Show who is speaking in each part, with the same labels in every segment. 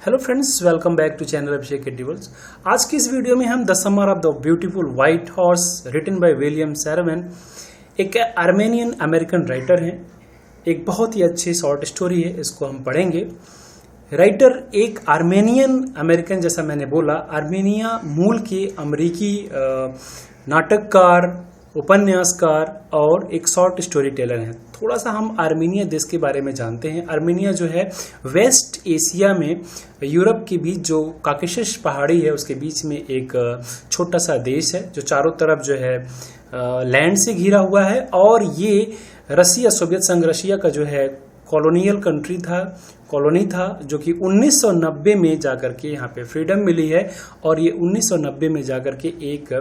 Speaker 1: Hello friends, welcome back to channel Abhishek edibles. आज की इस वीडियो में हम the summer of the beautiful white horse written by William Saroyan, एक Armenian American writer हैं। एक बहुत ही अच्छी शॉर्ट स्टोरी है, इसको हम पढ़ेंगे। राइटर एक आर्मेनियन अमेरिकन, जैसा मैंने बोला, आर्मेनिया मूल के अमेरिकी नाटककार, उपन्यासकार और एक शॉर्ट स्टोरी टेलर हैं। थोड़ा सा हम आर्मेनिया देश के बारे में जानते हैं। आर्मेनिया जो है वेस्ट एशिया में यूरोप के बीच जो काकेशस पहाड़ी है उसके बीच में एक छोटा सा देश है जो चारों तरफ जो है लैंड से घिरा हुआ है। और ये रसिया, सोवियत संघ रशिया का जो है कॉलोनियल कॉलोनी था जो कि 1990 में जाकर के यहाँ पे फ्रीडम मिली है। और ये 1990 में जाकर के एक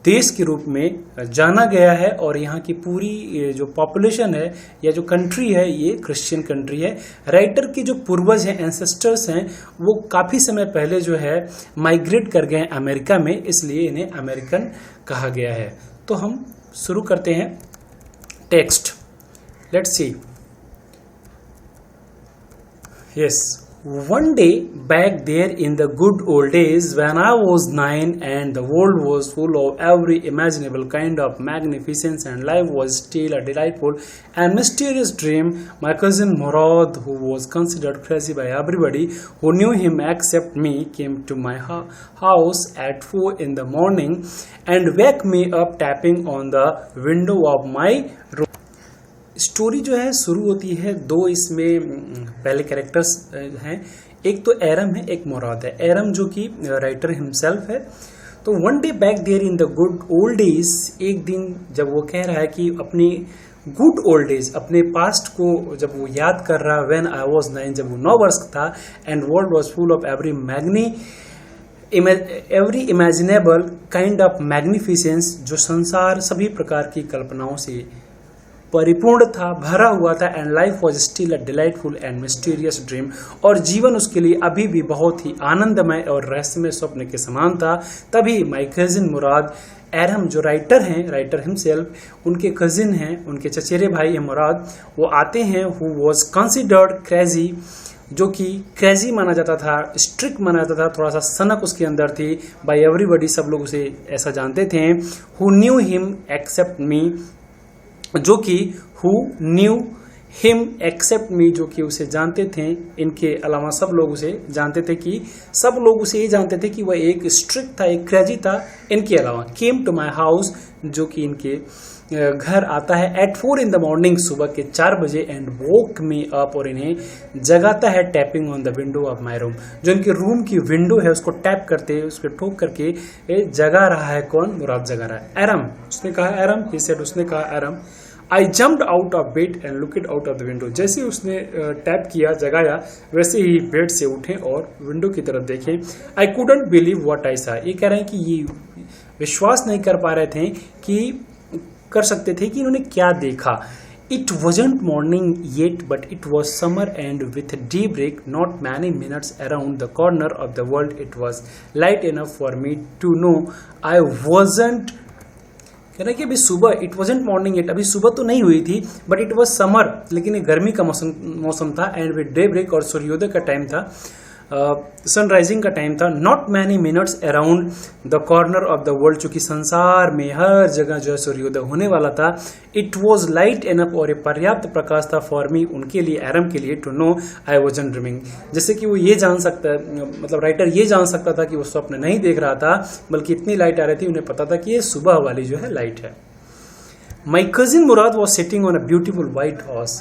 Speaker 1: देश के रूप में जाना गया है। और यहाँ की पूरी जो पॉपुलेशन है या जो कंट्री है ये क्रिश्चियन कंट्री है। राइटर के जो पूर्वज हैं, एंसेस्टर्स हैं, वो काफ़ी समय पहले जो है माइग्रेट कर गए अमेरिका में, इसलिए इन्हें अमेरिकन कहा गया है। तो हम शुरू करते हैं text. Let's see. Yes, one day back there in the good old days when I was 9 and the world was full of every imaginable kind of magnificence and life was still a delightful and mysterious dream, my cousin Murad, who was considered crazy by everybody who knew him except me, came to my house at 4 in the morning and woke me up tapping on the window of my room. Story जो है शुरू होती है, दो इसमें पहले characters हैं। एक तो एरम है, एक मुराद है। एरम जो कि राइटर हिमसेल्फ है। तो one day back there in the good old days, एक दिन जब वो कह रहा है कि अपनी गुड ओल्ड डेज, अपने पास्ट को जब वो याद कर रहा है, व्हेन आई वाज 9, जब वो 9 वर्ष था, and world was full of every imaginable kind of magnificence, जो संसार सभी प्रकार की कल्पनाओं से परिपूर्ण था, भरा हुआ था। And life was still a delightful and mysterious dream, और जीवन उसके लिए अभी भी बहुत ही आनंदमय और रहस्यमय स्वप्न के समान था। तभी माय कजिन मुराद, एरम जो राइटर हैं, राइटर हिमसेल्फ, उनके कजिन हैं, उनके चचेरे भाई हैं मुराद, वो आते हैं। हु वॉज कंसिडर्ड क्रेजी, जो कि क्रेजी माना जाता था, स्ट्रिक्ट माना जाता था, थोड़ा सा सनक उसके अंदर थी। बाय एवरीबडी, सब लोग उसे ऐसा जानते थे। हु न्यू हिम एक्सेप्ट मी, जो कि हु न्यू हिम एक्सेप्ट मी, जो कि उसे जानते थे, इनके अलावा सब लोग उसे जानते थे, कि सब लोग उसे ये जानते थे कि वह एक स्ट्रिक्ट था, एक क्रेजी था। इनके अलावा केम टू माई हाउस, जो कि इनके घर आता है एट 4 इन द मॉर्निंग, सुबह के 4 बजे, एंड वोक मी अप, और इन्हें जगाता है tapping on the window of my room. जो इनके रूम की विंडो है उसको टैप करते, उस पर ठोक करके जगा रहा है। कौन? मुराद जगा रहा है। एरम, उसने कहा एरम, ही सेड, उसने कहा Aram, I jumped out of bed and looked out of the window. जैसे ही उसने टैप किया, जगाया, वैसे ही बेड से उठे और विंडो की तरफ देखे। आई कुडंट बिलीव व्हाट आई सा, ये कह रहे हैं कि ये विश्वास नहीं कर पा रहे थे कर सकते थे कि इन्होंने क्या देखा। It wasn't morning yet, but it was summer, and with daybreak, not many minutes around the corner of the world, it was light enough for me to know I wasn't, कह रहे कि अभी सुबह, इट वॉजेंट मॉर्निंग एट, अभी सुबह तो नहीं हुई थी, बट इट वॉज समर, लेकिन ये गर्मी का मौसम था। एंड विद डे ब्रेक, और सूर्योदय का टाइम था, सनराइजिंग का टाइम था। Not many minutes around the corner of the world, चूंकि संसार में हर जगह जो है सूर्योदय होने वाला था। इट वॉज लाइट एनफ, और एक पर्याप्त प्रकाश था फॉर मी, उनके लिए, एरम के लिए, to know I wasn't dreaming, जैसे कि वो ये जान सकता, मतलब राइटर ये जान सकता था कि वो स्वप्न नहीं देख रहा था, बल्कि इतनी लाइट आ रही थी, उन्हें पता था कि ये सुबह वाली जो है लाइट है। माई cousin Mourad was sitting on a beautiful white horse,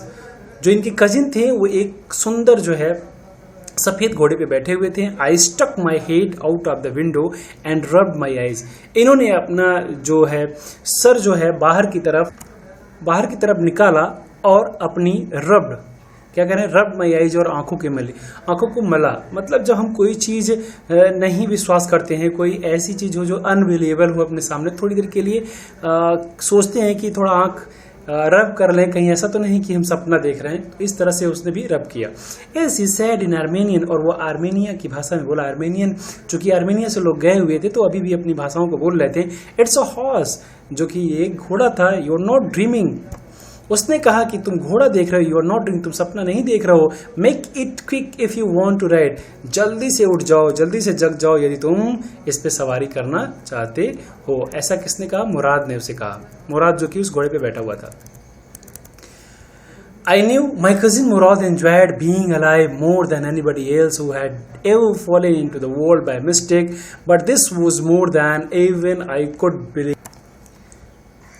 Speaker 1: जो इनके कजिन थे वो एक सुंदर जो है सफेद घोड़े पे बैठे हुए थे। I stuck my head out of the window and rubbed my eyes, इन्होंने अपना जो है सर जो है बाहर की तरफ निकाला और अपनी रब्ड, क्या कह रहे हैं, रब्ड माई आईज, और आंखों को मला। मतलब जब हम कोई चीज़ नहीं विश्वास करते हैं, कोई ऐसी चीज़ हो जो अनबिलीवेबल हो अपने सामने, थोड़ी देर के लिए सोचते हैं कि थोड़ा आंख रब कर लें, कहीं ऐसा तो नहीं कि हम सपना देख रहे हैं। तो इस तरह से उसने भी रब किया। S he said in Armenian, और वो आर्मेनिया की भाषा में बोला। आर्मेनियन, चूंकि आर्मेनिया से लोग गए हुए थे तो अभी भी अपनी भाषाओं को बोल रहे थे। इट्स अ हॉर्स, जो कि एक घोड़ा था। यू आर नॉट ड्रीमिंग, उसने कहा कि तुम घोड़ा देख रहे हो, यू आर नॉट ड्रीमिंग, तुम सपना नहीं देख रहे हो, make it quick if you want to ride, जल्दी से उठ जाओ, जल्दी से जग जाओ यदि तुम इस पे सवारी करना चाहते हो। ऐसा किसने कहा? मुराद ने उसे कहा, मुराद जो कि उस घोड़े पे बैठा हुआ था। I knew my cousin Murad enjoyed being alive more than anybody else who had ever fallen into the world by mistake, but this was more than even I could believe.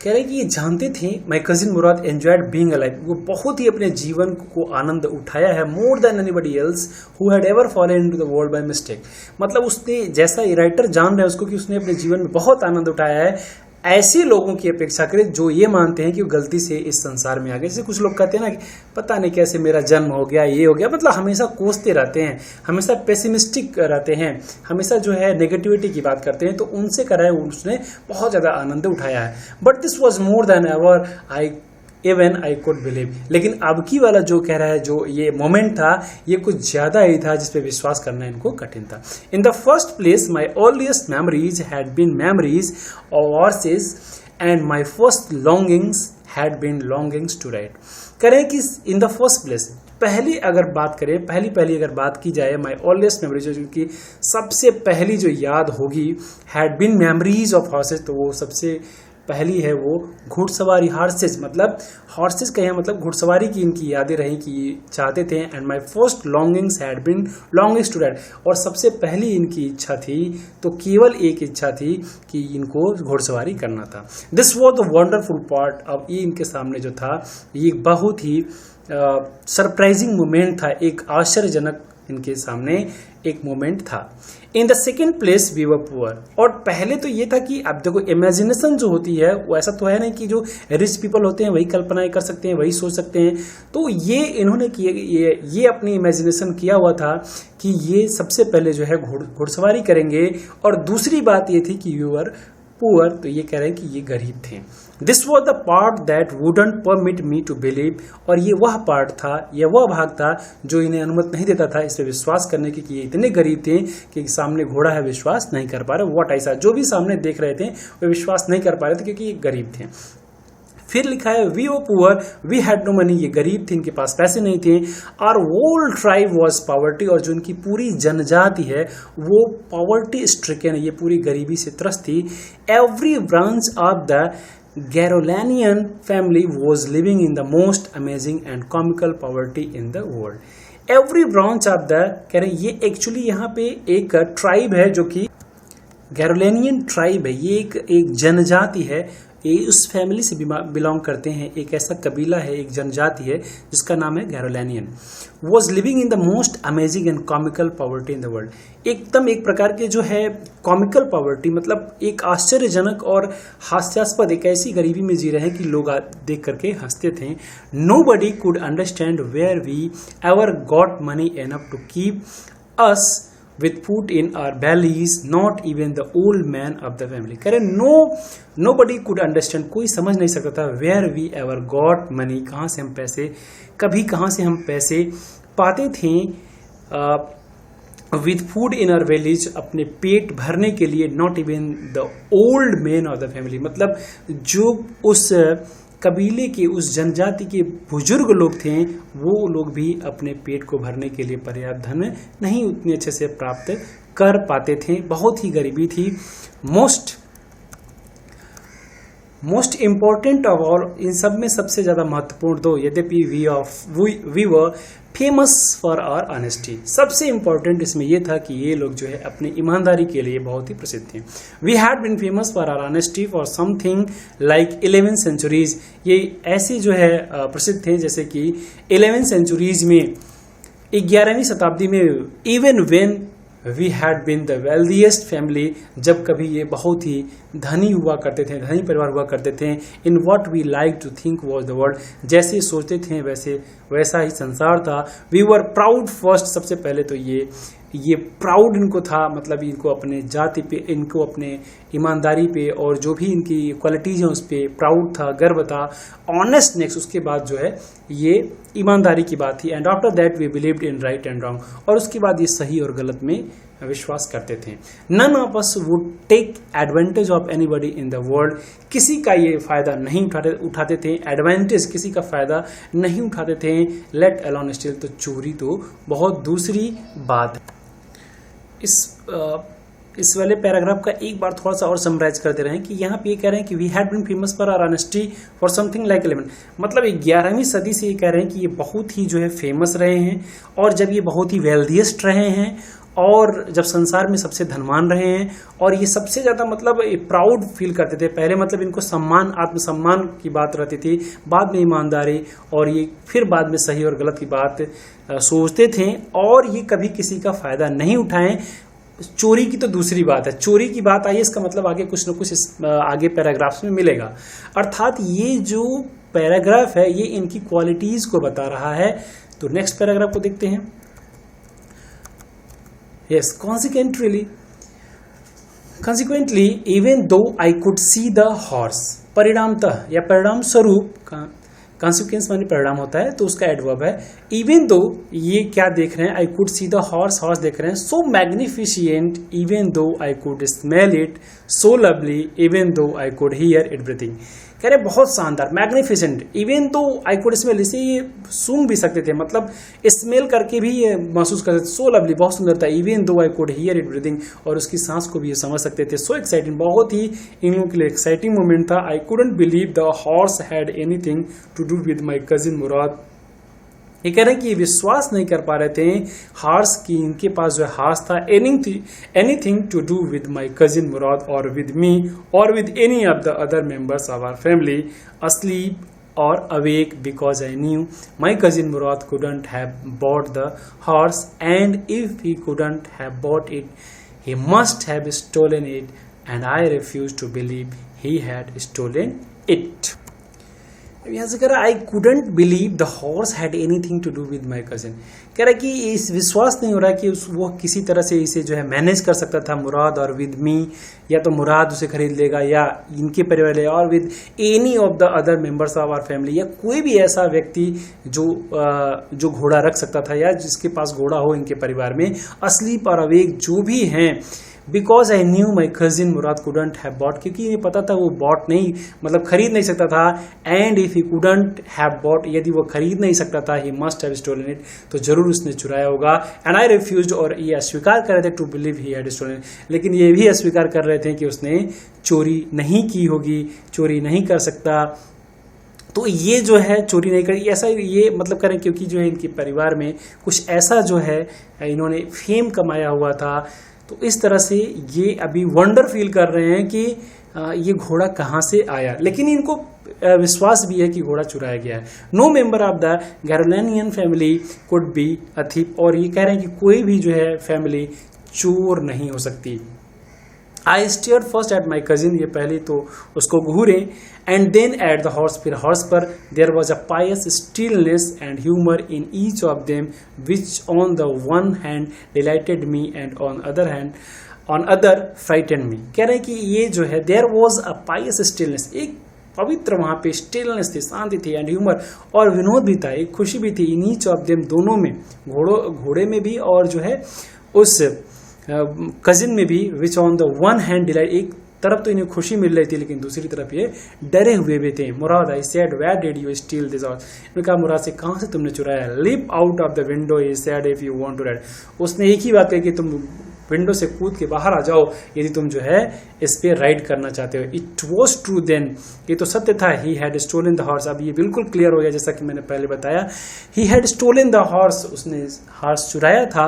Speaker 1: कह रहे कि ये जानते थे, माई कजिन मुराद enjoyed being alive, वो बहुत ही अपने जीवन को आनंद उठाया है, more than anybody else who had ever fallen into the world by mistake. मतलब उसने, जैसा ये राइटर जान रहा है उसको, कि उसने अपने जीवन में बहुत आनंद उठाया है ऐसे लोगों की अपेक्षा करें जो ये मानते हैं कि वो गलती से इस संसार में आ गए। जैसे कुछ लोग कहते हैं ना कि पता नहीं कैसे मेरा जन्म हो गया, ये हो गया, मतलब हमेशा कोसते रहते हैं, हमेशा पेसिमिस्टिक रहते हैं, हमेशा जो है नेगेटिविटी की बात करते हैं, तो उनसे कराए उसने बहुत ज़्यादा आनंद उठाया है। But this was more than ever even I could believe. लेकिन अब की वाला जो कह रहा है, जो ये मोमेंट था, ये कुछ ज्यादा ही था जिसपे विश्वास करना इनको कठिन था। In the first place my earliest memories had been memories of horses and my first longings had been longings to ride. करें कि इन द फर्स्ट प्लेस, पहली अगर बात करें, पहली अगर बात की जाए, माई ऑलवेस्ट मेमोरीज, जो कि सबसे पहली जो याद होगी, had been memories of horses, तो वो सबसे पहली है वो घुड़सवारी। हॉर्सेस मतलब, हॉर्सेस का यहाँ मतलब घुड़सवारी की इनकी यादें रही कि चाहते थे। And my first longings had been longings to ride, और सबसे पहली इनकी इच्छा थी, तो केवल एक इच्छा थी कि इनको घुड़सवारी करना था। This was the wonderful part. अब ये इनके सामने जो था, ये बहुत ही सरप्राइजिंग मोमेंट था, एक आश्चर्यजनक इनके सामने एक मोमेंट था। In the second place we were poor, और पहले तो ये था कि अब देखो इमेजिनेशन जो होती है वो ऐसा तो है नहीं कि जो रिच पीपल होते हैं वही कल्पनाएं कर सकते हैं, वही सोच सकते हैं। तो ये इन्होंने ये अपनी इमेजिनेशन किया हुआ था कि ये सबसे पहले जो है घुड़सवारी करेंगे। और दूसरी बात ये थी कि वी वर पुअर, तो ये कह रहे हैं कि ये गरीब थे। This was the part that wouldn't permit me to believe, और ये वह पार्ट था, यह वह भाग था जो इन्हें अनुमति नहीं देता था इस पे विश्वास करने की, कि ये इतने गरीब थे कि सामने घोड़ा है, विश्वास नहीं कर पा रहे। व्हाट ऐसा जो भी सामने देख रहे थे वो विश्वास नहीं कर पा रहे थे क्योंकि ये गरीब थे। फिर लिखा है we oh poor we had no money, ये गरीब थे, इनके पास पैसे नहीं थे। Our whole tribe was poverty, और जो इनकी पूरी जनजाति है वो पॉवर्टी स्ट्रिकन है, ये पूरी गरीबी से त्रस्त थी। Every branch of the Garolanian family was living in the most amazing and comical poverty in the world. Every branch of the, कह रहे ये एक्चुअली यहाँ पे एक ट्राइब है जो कि गैरोलेनियन ट्राइब है, ये एक जनजाति है, ये उस फैमिली से बिलोंग करते हैं, एक ऐसा कबीला है, एक जनजाति है जिसका नाम है Garoghlanian. Was living in the most amazing and comical poverty in the world, एकदम एक प्रकार के जो है कॉमिकल पॉवर्टी, मतलब एक आश्चर्यजनक और हास्यास्पद, एक ऐसी गरीबी में जी रहे हैं कि लोग देख करके हंसते थे। Nobody could understand where we ever got money enough to keep us with food in our bellies, not even the old man of the family. कह रहे nobody could understand, कोई समझ नहीं सकता था where we ever got money, कहाँ से हम पैसे, कभी कहाँ से हम पैसे पाते थे, with food in our bellies, अपने पेट भरने के लिए, not even the old man of the family, मतलब जो उस कबीले के, उस जनजाति के बुजुर्ग लोग थे, वो लोग भी अपने पेट को भरने के लिए पर्याप्त धन नहीं उतने अच्छे से प्राप्त कर पाते थे, बहुत ही गरीबी थी। मोस्ट इम्पोर्टेंट ऑफ ऑल, इन सब में सबसे ज्यादा महत्वपूर्ण तो, यद्यपि we were famous for our honesty, सबसे इम्पोर्टेंट इसमें यह था कि ये लोग जो है अपनी ईमानदारी के लिए बहुत ही प्रसिद्ध थे। We had been famous for our honesty for something like 11 centuries, ये ऐसे जो है प्रसिद्ध थे जैसे कि 11 सेंचुरीज में, 11वीं शताब्दी में, even when we had been the wealthiest family, जब कभी ये बहुत ही धनी हुआ करते थे, धनी परिवार हुआ करते थे। In what we like to think was the world, जैसे सोचते थे वैसा ही संसार था। वी वर प्राउड फर्स्ट, सबसे पहले तो ये प्राउड इनको था, मतलब इनको अपने जाति पे, इनको अपने ईमानदारी पे और जो भी इनकी क्वालिटीज हैं उस पर प्राउड था, गर्व था। ऑनेस्ट नेक्स्ट, उसके बाद जो है ये ईमानदारी की बात थी। And after that we believed in right and wrong, और उसके बाद ये सही और गलत में विश्वास करते थे। None of us would take advantage of anybody in the world, किसी का ये फायदा नहीं उठाते थे, एडवांटेज किसी का फायदा नहीं उठाते थे। लेट अलोन स्टील, तो चोरी तो बहुत दूसरी बात है। इस वाले पैराग्राफ का एक बार थोड़ा सा और समराइज करते रहे कि यहाँ पे ये कह रहे हैं कि we had been famous for our honesty for something like 11, मतलब 11वीं सदी से ये कह रहे हैं कि ये बहुत ही जो है फेमस रहे हैं, और जब ये बहुत ही वेल्दिएस्ट रहे हैं, और जब संसार में सबसे धनवान रहे हैं, और ये सबसे ज़्यादा मतलब प्राउड फील करते थे। पहले मतलब इनको सम्मान, आत्मसम्मान की बात रहती थी, बाद में ईमानदारी, और ये फिर बाद में सही और गलत की बात सोचते थे, और ये कभी किसी का फायदा नहीं उठाएं। चोरी की तो दूसरी बात है, चोरी की बात आई, इसका मतलब आगे कुछ न कुछ इस आगे पैराग्राफ्स में मिलेगा। अर्थात ये जो पैराग्राफ है ये इनकी क्वालिटीज को बता रहा है। तो नेक्स्ट पैराग्राफ को देखते हैं। Yes, consequently even though I could see the horse, परिणामतः या परिणाम स्वरूप, कॉन्सिक्वेंस माने परिणाम होता है तो उसका एडवर्ब है। इवन दो, ये क्या देख रहे हैं, I could see the horse, horse देख रहे हैं। So magnificent even though I could smell it, so lovely even though I could hear it breathing, कह रहे बहुत शानदार, magnificent, even though I could smell, इसे ये सूंघ भी सकते थे, मतलब स्मेल करके भी ये महसूस कर सकते, सो लवली बहुत सुंदर था, even though I could hear it breathing, और उसकी सांस को भी ये समझ सकते थे। सो एक्साइटिंग, बहुत ही इन लोगों के लिए एक्साइटिंग मोमेंट था। I couldn't believe the horse had anything to do with my cousin Mourad, ये कह रहे हैं कि ये विश्वास नहीं कर पा रहे थे हार्स की इनके पास जो हार्स था anything to do with my cousin Mourad और विद मी और with any of the other members of our family asleep or awake, because I knew my cousin Murad couldn't have bought the horse, and if he couldn't have bought it, he must have stolen it, and I refused to believe he had stolen it. यहाँ से कह रहा है I couldn't believe the horse had anything to do with my cousin, कह रहा है कि इस विश्वास नहीं हो रहा है कि वो किसी तरह से इसे जो है मैनेज कर सकता था मुराद और विद मी, या तो मुराद उसे खरीद लेगा या इनके परिवार ले, और with any of the other members of our family, या कोई भी ऐसा व्यक्ति जो घोड़ा रख सकता था या जिसके पास घोड़ा हो इनके परिवार में, asleep और awake जो भी हैं। Because I knew my cousin Murad couldn't have bot, क्योंकि ये पता था वो बॉट नहीं, मतलब खरीद नहीं सकता था। And if he couldn't have bought, यदि वो खरीद नहीं सकता था, he must have stolen it, तो जरूर उसने चुराया होगा। एंड आई रिफ्यूज, और ये अस्वीकार कर रहे थे to believe he had stolen, लेकिन ये भी अस्वीकार कर रहे थे कि उसने चोरी नहीं की होगी, चोरी नहीं कर सकता। तो ये जो है चोरी नहीं करी, ऐसा ये मतलब करें क्योंकि जो है इनके परिवार में कुछ ऐसा जो है इन्होंने फेम कमाया हुआ था। तो इस तरह से ये अभी वंडर फील कर रहे हैं कि ये घोड़ा कहाँ से आया, लेकिन इनको विश्वास भी है कि घोड़ा चुराया गया है। No member of the Garoghlanian family could be a thief, और ये कह रहे हैं कि कोई भी जो है फैमिली चोर नहीं हो सकती। I stared first at my cousin, ये पहले तो उसको घूरे, and then at the horse, फिर हॉर्स पर। There was a pious stillness and humour in each of them which on the one hand delighted me and on other frightened me. कह रहे हैं कि ये जो है there was a pious stillness, एक पवित्र वहां पे स्टिलनेस थी, शांति थी, एंड ह्यूमर और विनोद भी था, एक खुशी भी थी। इन ईच ऑफ देम, दोनों में, घोड़े में भी और जो है उस कजिन में भी। Which on the one hand delight, एक तरफ तो इन्हें खुशी मिल रही थी लेकिन दूसरी तरफ ये डरे हुए भी थे। Mourad, I said where did you steal this horse, इन्होंने कहा मुराद से कहां से तुमने चुराया। Leap out of the window he said if you want to ride, उसने एक ही बात कही कि तुम विंडो से कूद के बाहर आ जाओ यदि तुम जो है इस पे राइड करना चाहते हो। इट वॉज ट्रू देन, ये तो सत्य था। He had stolen the horse, अब ये बिल्कुल क्लियर हो गया जैसा कि मैंने पहले बताया। He had stolen the horse, उसने हॉर्स चुराया था।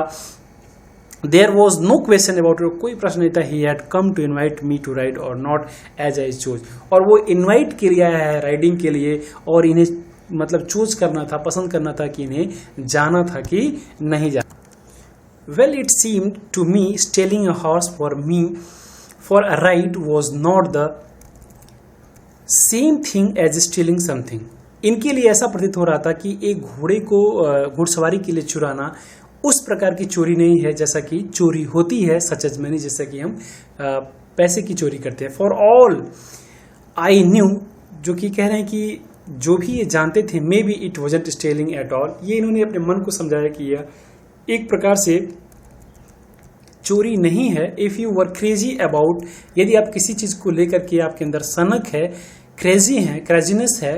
Speaker 1: There was no question about it, कोई प्रश्न नहीं था। He had come to invite me to ride और नॉट एज आई चूज, और वो इन्वाइट किया है राइडिंग के लिए, और इन्हें मतलब चूज करना था, पसंद करना था कि इन्हें जाना था कि नहीं जाना। Well it seemed to me stealing a horse for me for a ride was not the same thing as stealing something. इनके लिए ऐसा प्रतीत हो रहा था कि एक घोड़े को घुड़सवारी के लिए चुराना उस प्रकार की चोरी नहीं है जैसा कि चोरी होती है सच एज मनी, जैसा कि हम पैसे की चोरी करते हैं। फॉर ऑल आई न्यू, जो कि कह रहे हैं कि जो भी ये जानते थे, maybe it wasn't stealing at all, ये इन्होंने अपने मन को समझाया कि यह एक प्रकार से चोरी नहीं है। If you were crazy about, यदि आप किसी चीज़ को लेकर के आपके अंदर सनक है, क्रेजी है, क्रेजीनेस है।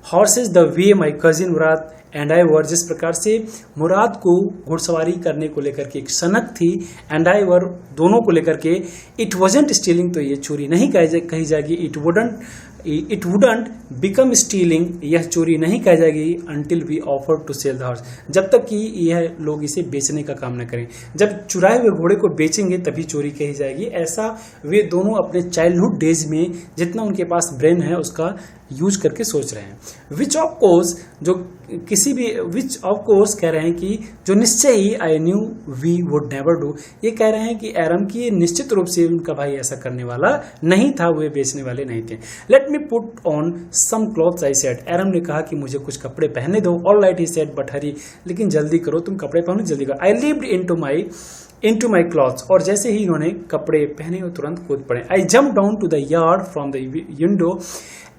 Speaker 1: Horses the way my cousin Mourad and I were, जिस प्रकार से मुराद को घुड़सवारी करने को लेकर के एक सनक थी, एंड आई वर दोनों को लेकर के, इट वॉजेंट स्टीलिंग, तो ये चोरी नहीं कही जाएगी। इट वुडंट बिकम स्टीलिंग, यह चोरी नहीं कही जाएगी until we offer to sell the horse, जब तक कि यह लोग इसे बेचने का काम न करें। जब चुराए हुए घोड़े को बेचेंगे तभी चोरी कही जाएगी। ऐसा वे दोनों अपने चाइल्डहुड डेज में जितना उनके पास ब्रेन है उसका यूज करके सोच रहे हैं। विच ऑफ कोर्स, जो किसी भी, विच ऑफ कोर्स कह रहे हैं कि जो निश्चय ही, I knew we would never do, ये कह रहे हैं कि एरम की निश्चित रूप से उनका भाई ऐसा करने वाला नहीं था, वे बेचने वाले नहीं थे। Let me put on some clothes I said, Aram ने कहा कि मुझे कुछ कपड़े पहनने दो। All right he said but hurry, लेकिन जल्दी करो, तुम कपड़े पहनो जल्दी करो। I lived into my clothes, और जैसे ही इन्होंने कपड़े पहने वो तुरंत कूद पड़े। I jump down to the yard from the window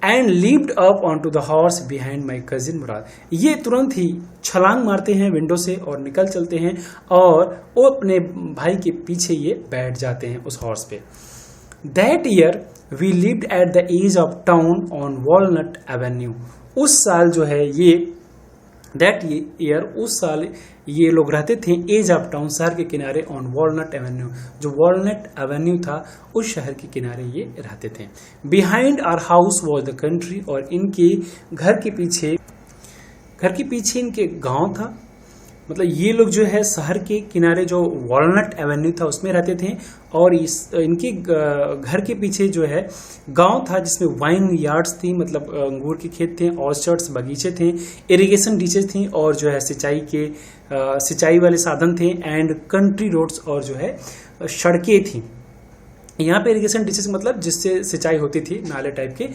Speaker 1: and leaped up on to the horse behind my cousin Mourad, ये तुरंत ही छलांग मारते हैं विंडो से और निकल चलते हैं और वो अपने भाई के पीछे ये बैठ जाते हैं उस हॉर्स पे। That year we lived at the edge of town on Walnut Avenue, उस साल जो है ये, दैट ईयर, उस साल ये लोग रहते थे एज ऑफ टाउन, शहर के किनारे, ऑन वॉलनट एवेन्यू, जो वॉलनट एवेन्यू था उस शहर के किनारे ये रहते थे। Behind our house was the country, और इनके घर के पीछे इनके गांव था। मतलब ये लोग जो है शहर के किनारे जो वॉलनट एवेन्यू था उसमें रहते थे, और इनके घर के पीछे जो है गांव था जिसमें वाइन यार्ड्स थी, मतलब अंगूर के खेत थे, ऑर्चर्ड्स बगीचे थे, इरिगेशन डिशेज थी, और जो है सिंचाई वाले साधन थे, एंड कंट्री रोड्स, और जो है सड़कें थी। यहाँ पे इरिगेशन डिशेज मतलब जिससे सिंचाई होती थी, नाले टाइप के।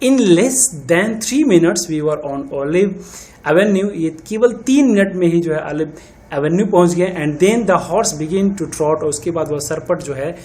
Speaker 1: In less than 3 minutes we were on Olive Avenue, ये केवल 3 मिनट में ही जो है ऑलिव एवेन्यू पहुंच गए। And then the horse begin to trot, और उसके बाद वह सरपट जो है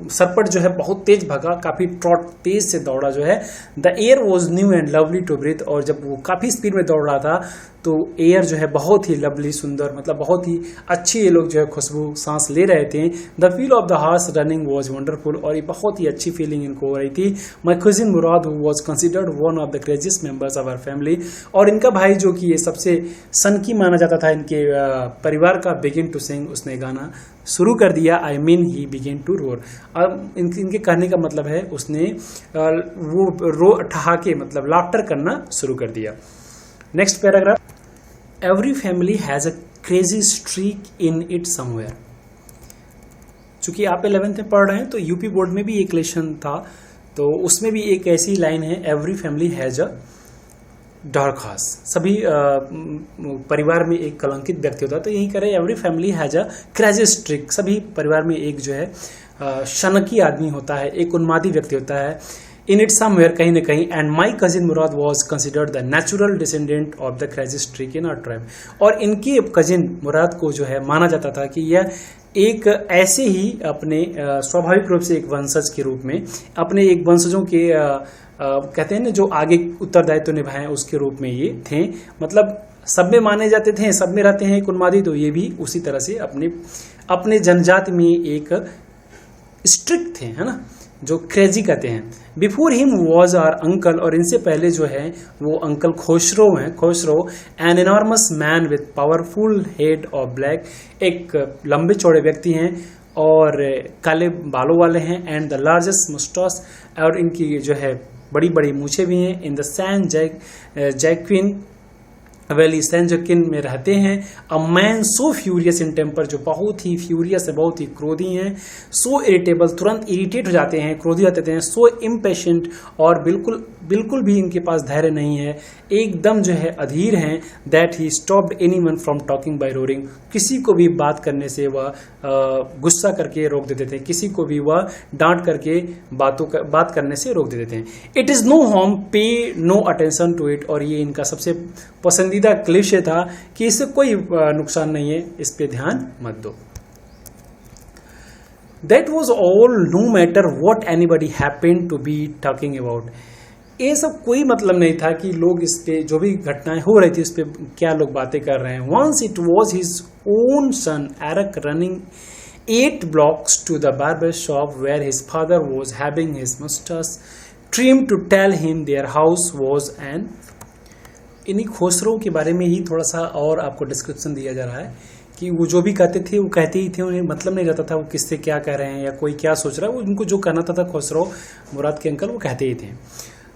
Speaker 1: सरपट जो है बहुत तेज भागा, काफी ट्रॉट तेज से दौड़ा जो है। The air was new and lovely to breathe, और जब वो काफी स्पीड में दौड़ रहा था तो एयर जो है बहुत ही लवली, सुंदर, मतलब बहुत ही अच्छी ये लोग जो है खुशबू सांस ले रहे थे। The feel of the horse running was wonderful, और ये बहुत ही अच्छी फीलिंग इनको हो रही थी। My cousin Mourad who was considered one of the craziest members of our family, और इनका भाई जो कि ये सबसे सनकी माना जाता था इनके परिवार का, बिगिन टू सिंग, उसने गाना शुरू कर दिया। I mean he begin to roar, अब इनके कहने का मतलब है उसने वो ठहाके मतलब लाफ्टर करना शुरू कर दिया। Next paragraph, every family has a crazy streak in it somewhere. चूंकि आप 11th में पढ़ रहे हैं तो यूपी बोर्ड में भी एक लेसन था, तो उसमें भी एक ऐसी लाइन है, every family has a dark horse, सभी परिवार में एक कलंकित व्यक्ति होता है, तो यही करे every family has a crazy streak, सभी परिवार में एक जो है शनकी आदमी होता है, एक उन्मादी व्यक्ति होता है। इन इट समवेयर, कहीं न कहीं। And my cousin Mourad was considered the natural descendant of the crazy streak in our tribe, और इनके कजिन मुराद को जो है माना जाता था कि यह एक ऐसे ही अपने स्वाभाविक रूप से एक वंशज के रूप में, अपने एक वंशजों के कहते हैं ना जो आगे उत्तरदायित्व निभाएं उसके रूप में ये थे, मतलब सब में माने जाते थे, सब में रहते हैं एक उन्मादी, तो ये भी उसी तरह से अपने जनजाति में एक स्ट्रिक्ट थे, है ना, जो क्रेजी कहते हैं। Before him was our uncle, और इनसे पहले जो है वो अंकल खोसरो हैं, Khosro, an enormous man with powerful head of black, एक लंबे चौड़े व्यक्ति हैं और काले बालों वाले हैं, एंड द लार्जेस्ट मुस्टॉस, और इनकी जो है बड़ी बड़ी मूछें भी हैं। In the San Joaquin valley, San Joaquin में रहते हैं। A man so furious in temper, जो बहुत ही फ्यूरियस है, बहुत ही क्रोधी हैं। सो इरिटेबल, तुरंत इरिटेट हो जाते हैं, क्रोधी हो जाते हैं। सो इम्पेशेंट, और बिल्कुल भी इनके पास धैर्य नहीं है, एकदम जो है अधीर हैं। That he stopped anyone from talking by roaring, किसी को भी बात करने से वह गुस्सा करके रोक देते थे, किसी को भी वह डांट करके बात करने से रोक देते थे। इट इज नो हार्म, पे नो अटेंशन टू इट, और ये इनका सबसे पसंदीदा क्लिशे था कि इससे कोई नुकसान नहीं है, इस पे ध्यान मत दो। That was all, no matter what anybody happened to be talking about. ये सब कोई मतलब नहीं था कि लोग इस पे जो भी घटनाएं हो रही थी उस पे क्या लोग बातें कर रहे हैं. Once it was his own son Eric running 8 blocks to the barber shop where his father was having his mustache trimmed to tell him their house was an. इन्हीं खोसरों के बारे में ही थोड़ा सा और आपको डिस्क्रिप्शन दिया जा रहा है कि वो जो भी कहते थे वो कहते ही थे, उन्हें मतलब नहीं रहता था वो किससे क्या कह रहे हैं या कोई क्या सोच रहा है. वो उनको जो कहना था खोसरो मुराद के अंकल वो कहते ही थे.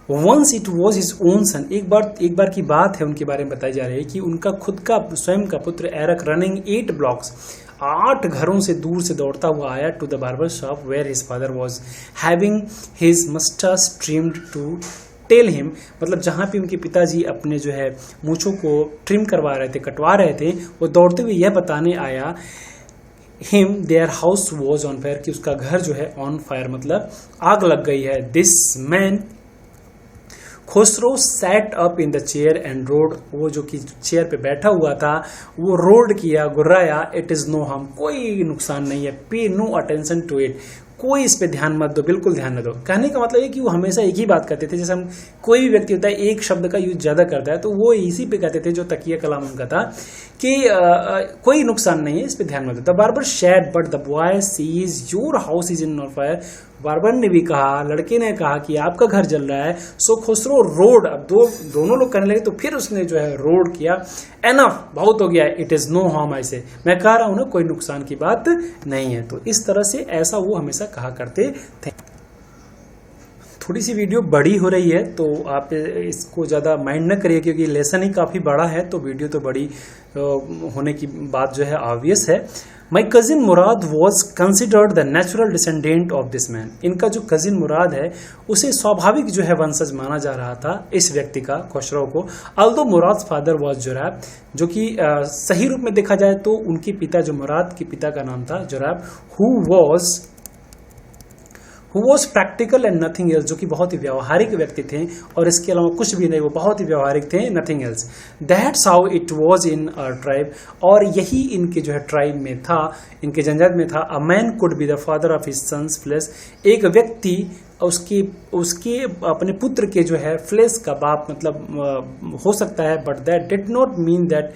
Speaker 1: Once it was his own son, एक बार की बात है उनके बारे में बताई जा रही है कि उनका खुद का स्वयं का पुत्र एरिक रनिंग 8 blocks 8 घरों से दूर से दौड़ता हुआ आया to the barber shop where his father was having his moustache trimmed to tell him, मतलब जहाँ पे उनके पिताजी अपने जो है मूछों को ट्रिम करवा रहे थे, कटवा रहे थे, वो दौड़ते हुए यह बताने आया him their house was on fire, कि उसका घर जो है ऑन फायर मतलब आग लग गई है. This man Khosrove sat up in the chair and roared, वो जो कि चेयर पे बैठा हुआ था वो रोड किया, गुर्राया. इट इज नो हार्म, कोई नुकसान नहीं है. पे नो अटेंशन टू इट, कोई इस पे ध्यान मत दो, बिल्कुल ध्यान न दो. कहने का मतलब है कि वो हमेशा एक ही बात करते थे. जैसे हम कोई भी व्यक्ति होता है एक शब्द का यूज ज्यादा करता है तो वो इसी पे कहते थे जो तकिया कलाम उनका था कि कोई नुकसान नहीं है, इस पे ध्यान मत दो. The barber said but the boy says your house is in fire. Barber ने भी कहा, लड़के ने कहा कि आपका घर जल रहा है. सो खुसरो रोड, अब दोनों लोग करने लगे तो फिर उसने जो है रोड किया. एनफ, बहुत हो गया. इट इज नो हार्म, ऐसे मैं कह रहा हूं ना कोई नुकसान की बात नहीं है. तो इस तरह से ऐसा वो हमेशा कहा करते थे. थोड़ी सी वीडियो बड़ी हो रही है तो आप इसको ज़्यादा माइंड न करिए क्योंकि लेसन ही काफ़ी बड़ा है तो वीडियो तो बड़ी होने की बात जो है ऑब्वियस है. माई cousin Mourad was considered the natural descendant of this man. इनका जो कजिन मुराद है उसे स्वाभाविक जो है वंशज माना जा रहा था इस व्यक्ति का, खुसरो को. अल्दो मुराद फादर वॉज जुरैब, जो कि सही रूप में देखा जाए तो उनके पिता जो मुराद के पिता का नाम था Zurab, who was practical and nothing else, जो कि बहुत ही व्यवहारिक व्यक्ति थे और इसके अलावा कुछ भी नहीं, वो बहुत ही व्यवहारिक थे, nothing else. That's how it was in our tribe, और यही इनके जो है ट्राइब में था, इनके जनजात में था. A man could be the father of his son's flesh, एक व्यक्ति उसके अपने पुत्र के जो है फ्लेश का बाप मतलब हो सकता है. But that did not mean that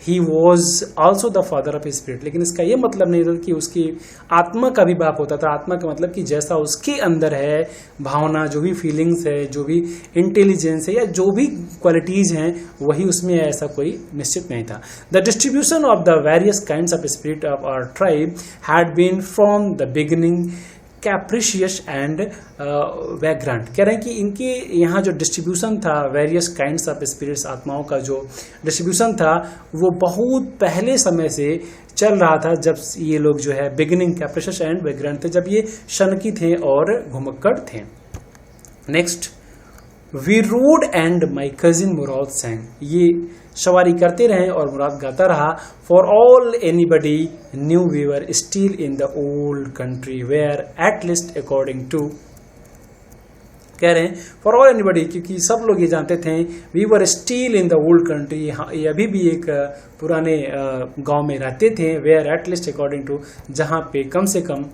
Speaker 1: he was also the father of spirit, लेकिन इसका यह मतलब नहीं था कि उसकी आत्मा का भी बाप होता था. आत्मा का मतलब कि जैसा उसके अंदर है भावना, जो भी फीलिंग्स है, जो भी इंटेलिजेंस है या जो भी क्वालिटीज हैं वही उसमें है, ऐसा कोई निश्चित नहीं था. The distribution of the various kinds of spirit of our tribe had been from the beginning capricious and vagrant. कह रहे हैं कि इनके यहाँ जो डिस्ट्रीब्यूशन था वेरियस काइंड्स ऑफ स्पिरिट्स, आत्माओं का जो डिस्ट्रीब्यूशन था वो बहुत पहले समय से चल रहा था, जब ये लोग जो है बिगिनिंग कैप्रिशियस एंड वैग्रेंट थे, जब ये शनकी थे और घुमक्कड़ थे. Next, we rode and my cousin Mourad sang, ये सवारी करते रहे और मुराद गाता रहा. For all anybody knew we were still in the old country where at least according to, कह रहे हैं फॉर ऑल एनीबडी क्योंकि सब लोग ये जानते थे we were still in the old country, ये अभी भी एक पुराने गांव में रहते थे. Where at least according to, जहां पे कम से कम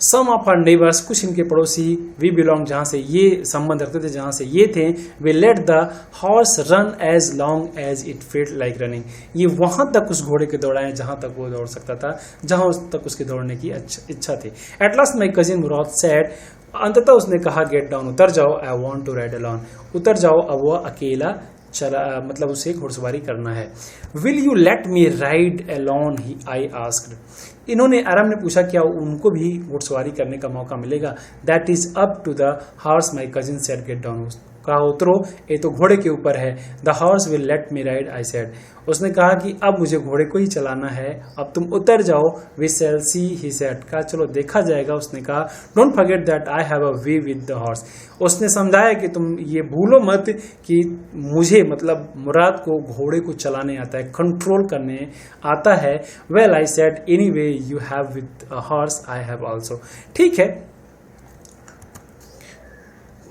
Speaker 1: सम ऑफ आर नेबर्स, कुछ इनके पड़ोसी, वी बिलोंग, जहाँ से ये संबंध रखते थे, जहाँ से ये थे, we let the horse run as long as it felt like running, ये वहां तक उस घोड़े को दौड़ाएं जहां तक वो दौड़ सकता था, जहां तक उसके दौड़ने की इच्छा थी. At last my cousin Mourad said, अंततः उसने कहा गेट डाउन, उतर जाओ, I want to ride alone, उतर जाओ, अब वह अकेला चला, मतलब उसे घुड़सवारी करना है. Will you let me ride alone, I asked, इन्होंने आराम ने पूछा क्या उनको भी घुड़सवारी करने का मौका मिलेगा. That is up to the horse my cousin said get down, कहा उतरो, ये तो घोड़े के ऊपर है. The horse will let me ride, I said, उसने कहा कि अब मुझे घोड़े को ही चलाना है, अब तुम उतर जाओ. We shall C, he said, कहा चलो देखा जाएगा. उसने कहा don't forget that I have a way with the horse, उसने समझाया कि तुम ये भूलो मत कि मुझे मतलब मुराद को घोड़े को चलाने आता है, कंट्रोल करने आता है. Well I said anyway you have with a horse, I have also, ठीक है.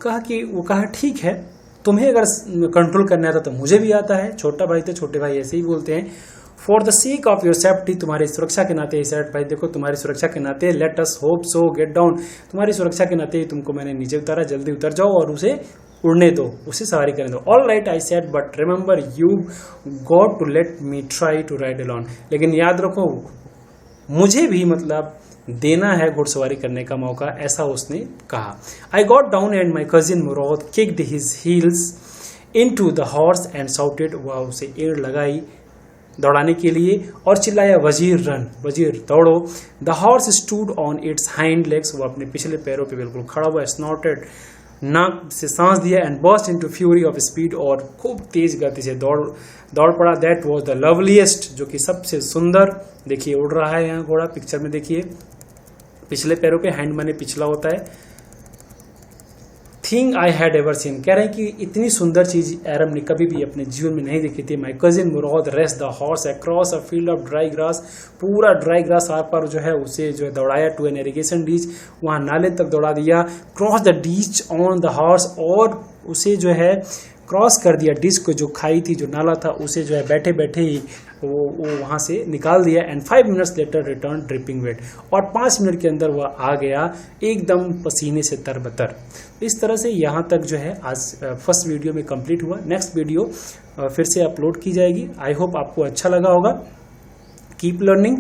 Speaker 1: कहा कि वो कहा ठीक है, तुम्हें अगर कंट्रोल करना आता तो मुझे भी आता है. छोटा भाई तो छोटे भाई ऐसे ही बोलते हैं. For the seek of your safety, तुम्हारी सुरक्षा के नाते, सेट भाई देखो तुम्हारी सुरक्षा के नाते, let us hope so get down, तुम्हारी सुरक्षा के नाते तुमको मैंने नीचे उतारा, जल्दी उतर जाओ और उसे उड़ने दो, उसे सवारी करने दो। All right I said but remember you got to let me try to ride alone, लेकिन याद रखो मुझे भी मतलब देना है घुड़सवारी करने का मौका, ऐसा उसने कहा। I got down and my cousin Murad kicked his heels into the horse and shouted, वह उसे एड़ लगाई दौड़ाने के लिए और चिल्लाया वजीर रन, वजीर दौड़ो। The horse stood on it's hind legs, वो अपने पिछले पैरों पे बिल्कुल खड़ा हुआ, स्नॉटेड नाक से सांस दिया and burst into fury of speed, और खूब तेज गति से दौड़ पड़ा। दैट वाज द लवलीएस्ट, जो कि सबसे सुंदर, देखिए उड़ रहा है यहाँ घोड़ा, पिक्चर में देखिए पिछले पैरों पे, हैंड माने पिछला होता है, thing I had ever seen, कह रहे हैं कि इतनी सुंदर चीज एरम ने कभी भी अपने जीवन में नहीं देखी थी। My cousin Murad rest the horse across a field of dry grass, पूरा ड्राई ग्रास आर पर जो है उसे जो है दौड़ाया टू एन इरिगेशन डीच, वहां नाले तक दौड़ा दिया। Cross the ditch on the horse, और उसे जो है क्रॉस कर दिया डिस्क को, जो खाई थी, जो नाला था, उसे जो है बैठे बैठे ही वो वहाँ से निकाल दिया। And 5 minutes later return dripping wet, और 5 मिनट के अंदर वह आ गया एकदम पसीने से तरबतर। इस तरह से यहाँ तक जो है आज फर्स्ट वीडियो में कंप्लीट हुआ। नेक्स्ट वीडियो फिर से अपलोड की जाएगी। आई होप आपको अच्छा लगा होगा। Keep learning.